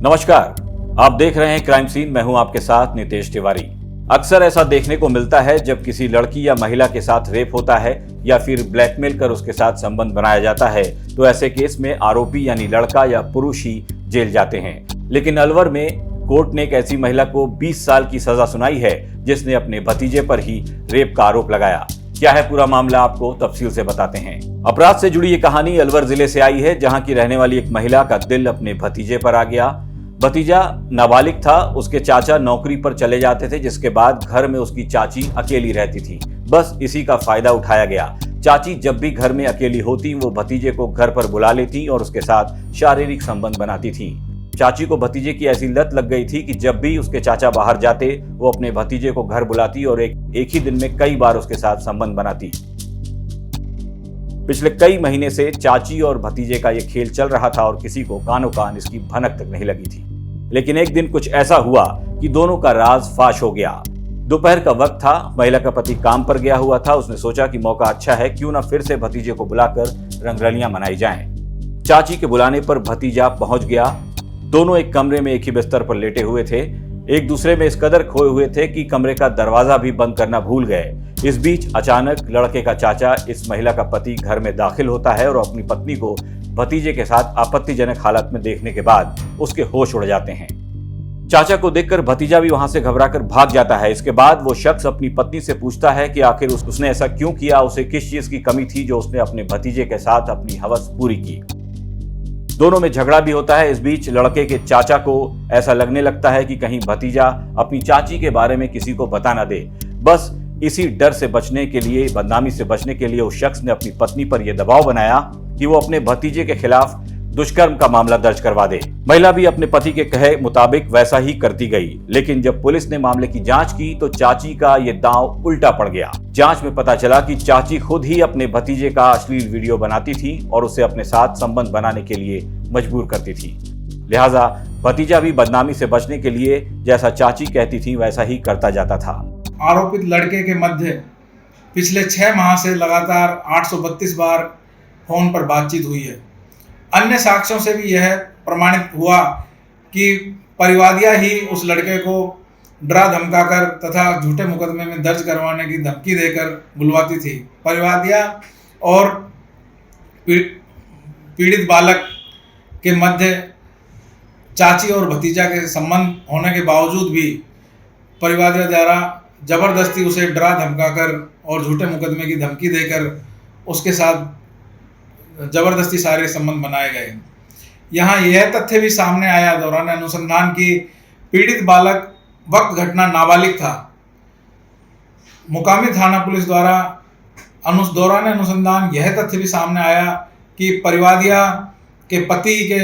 नमस्कार, आप देख रहे हैं क्राइम सीन। मैं हूं आपके साथ नितेश तिवारी। अक्सर ऐसा देखने को मिलता है जब किसी लड़की या महिला के साथ रेप होता है या फिर ब्लैकमेल कर उसके साथ संबंध बनाया जाता है तो ऐसे केस में आरोपी यानी लड़का या पुरुष ही जेल जाते हैं। लेकिन अलवर में कोर्ट ने एक ऐसी महिला को 20 साल की सजा सुनाई है जिसने अपने भतीजे पर ही रेप का आरोप लगाया। क्या है पूरा मामला, आपको तफसील से बताते हैं। अपराध से जुड़ी ये कहानी अलवर जिले से आई है, जहां की रहने वाली एक महिला का दिल अपने भतीजे पर आ गया। भतीजा नाबालिग था, उसके चाचा नौकरी पर चले जाते थे, जिसके बाद घर में उसकी चाची अकेली रहती थी। बस इसी का फायदा उठाया गया। चाची जब भी घर में अकेली होती वो भतीजे को घर पर बुला लेती और उसके साथ शारीरिक संबंध बनाती थी। चाची को भतीजे की ऐसी लत लग गई थी कि जब भी उसके चाचा बाहर जाते वो अपने भतीजे को घर बुलाती और एक ही दिन में कई बार उसके साथ संबंध बनाती। पिछले कई महीने से चाची और भतीजे का ये खेल चल रहा था और किसी को कानो कान इसकी भनक तक नहीं लगी थी। लेकिन एक दिन कुछ ऐसा हुआ कि दोनों का राज फाश हो गया। दोपहर का वक्त था, महिला का पति काम पर गया हुआ था। उसने सोचा कि मौका अच्छा है, क्यों ना फिर से भतीजे को बुलाकर रंगरलियां मनाई जाएं। चाची के बुलाने पर भतीजा पहुंच गया। दोनों एक कमरे में एक ही बिस्तर पर लेटे हुए थे। एक दूसरे में इस कदर खोए हुए थे कि कमरे का दरवाजा भी बंद करना भूल गए। इस बीच अचानक लड़के का चाचा, इस महिला का पति, घर में दाखिल होता है और अपनी पत्नी को भतीजे के साथ आपत्तिजनक हालत में देखने के बाद उसके होश उड़ जाते हैं। चाचा को देखकर भतीजा भी वहां से घबराकर भाग जाता है। इसके बाद वो शख्स अपनी पत्नी से पूछता है कि आखिर उसने ऐसा क्यों किया, उसे किस चीज की कमी थी जो उसने अपने भतीजे के साथ अपनी हवस पूरी की। दोनों में झगड़ा भी होता है। इस बीच लड़के के चाचा को ऐसा लगने लगता है कि कहीं भतीजा अपनी चाची के बारे में किसी को बता ना दे। बस इसी डर से बचने के लिए, बदनामी से बचने के लिए उस शख्स ने अपनी पत्नी पर यह दबाव बनाया कि वो अपने भतीजे के खिलाफ दुष्कर्म का मामला दर्ज करवा दे। महिला भी अपने पति के कहे मुताबिक वैसा ही करती गई। लेकिन जब पुलिस ने मामले की जांच की तो चाची का ये दांव उल्टा पड़ गया। जांच में पता चला कि चाची खुद ही अपने भतीजे का अश्लील वीडियो बनाती थी और उसे अपने साथ संबंध बनाने के लिए मजबूर करती थी। लिहाजा भतीजा भी बदनामी से बचने के लिए जैसा चाची कहती थी वैसा ही करता जाता था। आरोपित लड़के के मध्य पिछले 6 माह से लगातार 832 बार फोन पर बातचीत हुई है। अन्य साक्ष्यों से भी यह प्रमाणित हुआ कि परिवादिया ही उस लड़के को डरा धमकाकर तथा झूठे मुकदमे में दर्ज करवाने की धमकी देकर बुलवाती थी। परिवादिया और पीड़ित बालक के मध्य चाची और भतीजा के संबंध होने के बावजूद भी परिवादिया द्वारा जबरदस्ती उसे डरा धमकाकर और झूठे मुकदमे की धमकी देकर उसके साथ जबरदस्ती सारे संबंध बनाए गए। यहाँ यह तथ्य भी सामने आया दौरान अनुसंधान की पीड़ित बालक वक्त घटना नाबालिग था। मुकामी थाना पुलिस द्वारा दौरान अनुसंधान यह तथ्य भी सामने आया कि परिवादिया के पति के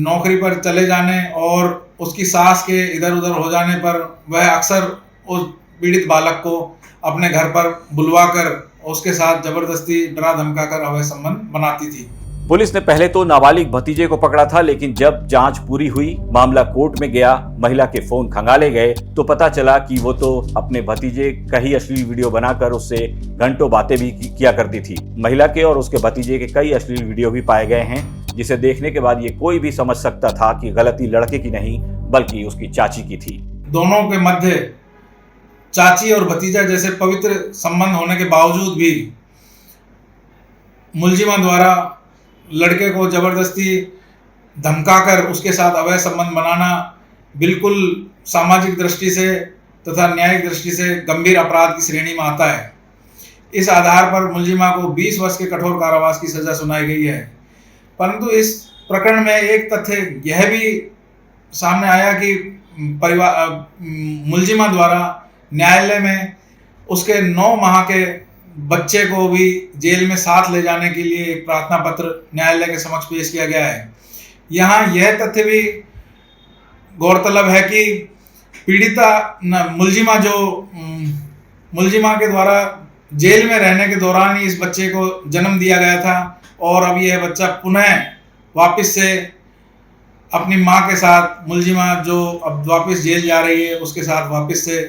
नौकरी पर चले जाने और उसकी सास के इधर उधर हो जाने पर वह अक्सर उस पीड़ित बालक को अपने घर पर बुलवाकर उसके साथ जबरदस्ती डरा धमकाकर अवैध संबंध बनाती थी। पुलिस ने पहले तो नाबालिग भतीजे को पकड़ा था, लेकिन जब जांच पूरी हुई, मामला कोर्ट में गया, महिला के फोन खंगाले गए तो पता चला कि वो तो अपने भतीजे का ही अश्लील वीडियो बनाकर उससे घंटों बातें भी किया करती थी। महिला के और उसके भतीजे के कई अश्लील वीडियो भी पाए गए हैं, जिसे देखने के बाद ये कोई भी समझ सकता था कि गलती लड़के की नहीं बल्कि उसकी चाची की थी। दोनों के मध्य चाची और भतीजा जैसे पवित्र संबंध होने के बावजूद भी मुलजिमा द्वारा लड़के को जबरदस्ती धमकाकर उसके साथ अवैध संबंध बनाना बिल्कुल सामाजिक दृष्टि से तथा न्यायिक दृष्टि से गंभीर अपराध की श्रेणी में आता है। इस आधार पर मुलजिमा को 20 वर्ष के कठोर कारावास की सजा सुनाई गई है। परंतु इस प्रकरण में एक तथ्य यह भी सामने आया कि मुलजिमा द्वारा न्यायालय में उसके 9 माह के बच्चे को भी जेल में साथ ले जाने के लिए एक प्रार्थना पत्र न्यायालय के समक्ष पेश किया गया है। यहाँ यह तथ्य भी गौरतलब है कि पीड़िता मुलजिमा के द्वारा जेल में रहने के दौरान ही इस बच्चे को जन्म दिया गया था और अब यह बच्चा पुनः वापस से अपनी माँ के साथ, मुलजिमा जो अब वापस जेल जा रही है उसके साथ वापस से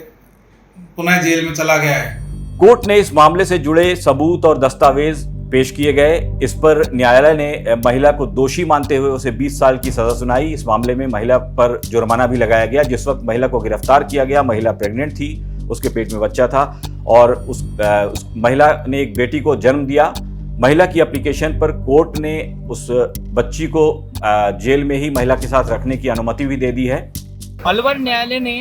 पुनः जेल में चला गया है। कोर्ट ने इस मामले से जुड़े सबूत और दस्तावेज पेश किए गए। इस पर न्यायालय ने महिला को दोषी मानते हुए उसे 20 साल की सजा सुनाई। इस मामले में महिला पर जुर्माना भी लगाया गया। जिस वक्त महिला को गिरफ्तार किया गया, महिला प्रेग्नेंट थी, उसके पेट में बच्चा था और उस महिला ने एक बेटी को जन्म दिया। महिला की एप्लीकेशन पर कोर्ट ने उस बच्ची को जेल में ही महिला के साथ रखने की अनुमति भी दे दी है। अलवर न्यायालय ने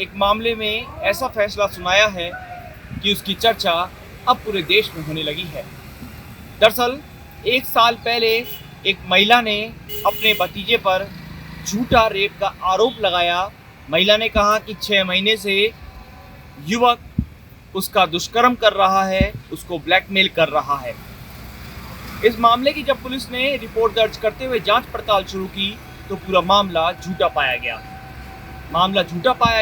एक मामले में ऐसा फैसला सुनाया है कि उसकी चर्चा अब पूरे देश में होने लगी है। दरअसल 1 साल पहले एक महिला ने अपने भतीजे पर झूठा रेप का आरोप लगाया। महिला ने कहा कि 6 महीने से युवक उसका दुष्कर्म कर रहा है, उसको ब्लैकमेल कर रहा है। इस मामले की जब पुलिस ने रिपोर्ट दर्ज करते हुए जांच पड़ताल शुरू की तो पूरा मामला झूठा पाया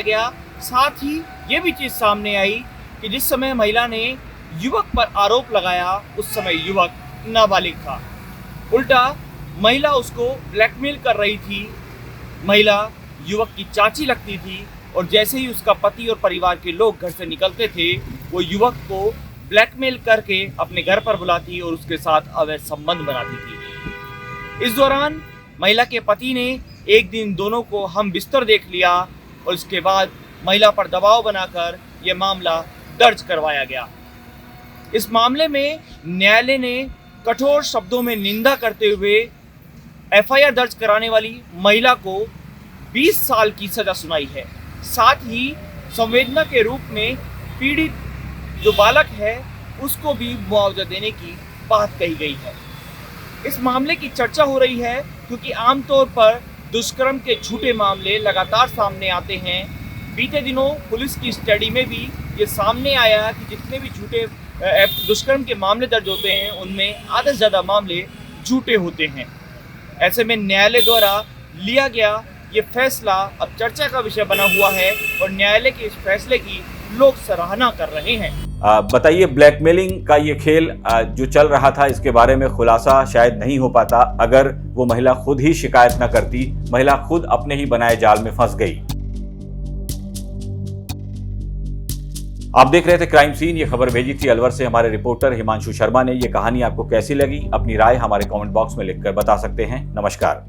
गया। साथ ही ये भी चीज़ सामने आई कि जिस समय महिला ने युवक पर आरोप लगाया उस समय युवक नाबालिग था। उल्टा महिला उसको ब्लैकमेल कर रही थी। महिला युवक की चाची लगती थी और जैसे ही उसका पति और परिवार के लोग घर से निकलते थे वो युवक को ब्लैकमेल करके अपने घर पर बुलाती और उसके साथ अवैध संबंध बनाती थी। इस दौरान महिला के पति ने एक दिन दोनों को हम बिस्तर देख लिया और इसके बाद महिला पर दबाव बनाकर यह मामला दर्ज करवाया गया। इस मामले में न्यायालय ने कठोर शब्दों में निंदा करते हुए एफआईआर दर्ज कराने वाली महिला को 20 साल की सजा सुनाई है। साथ ही संवेदना के रूप में पीड़ित जो बालक है उसको भी मुआवजा देने की बात कही गई है। इस मामले की चर्चा हो रही है क्योंकि आमतौर पर दुष्कर्म के झूठे मामले लगातार सामने आते हैं। बीते दिनों पुलिस की स्टडी में भी ये सामने आया कि जितने भी झूठे दुष्कर्म के मामले दर्ज होते हैं उनमें आधे से ज़्यादा मामले झूठे होते हैं। ऐसे में न्यायालय द्वारा लिया गया ये फैसला अब चर्चा का विषय बना हुआ है और न्यायालय के इस फैसले की लोग सराहना कर रहे हैं। बताइए, ब्लैकमेलिंग का ये खेल जो चल रहा था इसके बारे में खुलासा शायद नहीं हो पाता अगर वो महिला खुद ही शिकायत न करती। महिला खुद अपने ही बनाए जाल में फंस गई। आप देख रहे थे क्राइम सीन। ये खबर भेजी थी अलवर से हमारे रिपोर्टर हिमांशु शर्मा ने। ये कहानी आपको कैसी लगी, अपनी राय हमारे कमेंट बॉक्स में लिखकर बता सकते हैं। नमस्कार।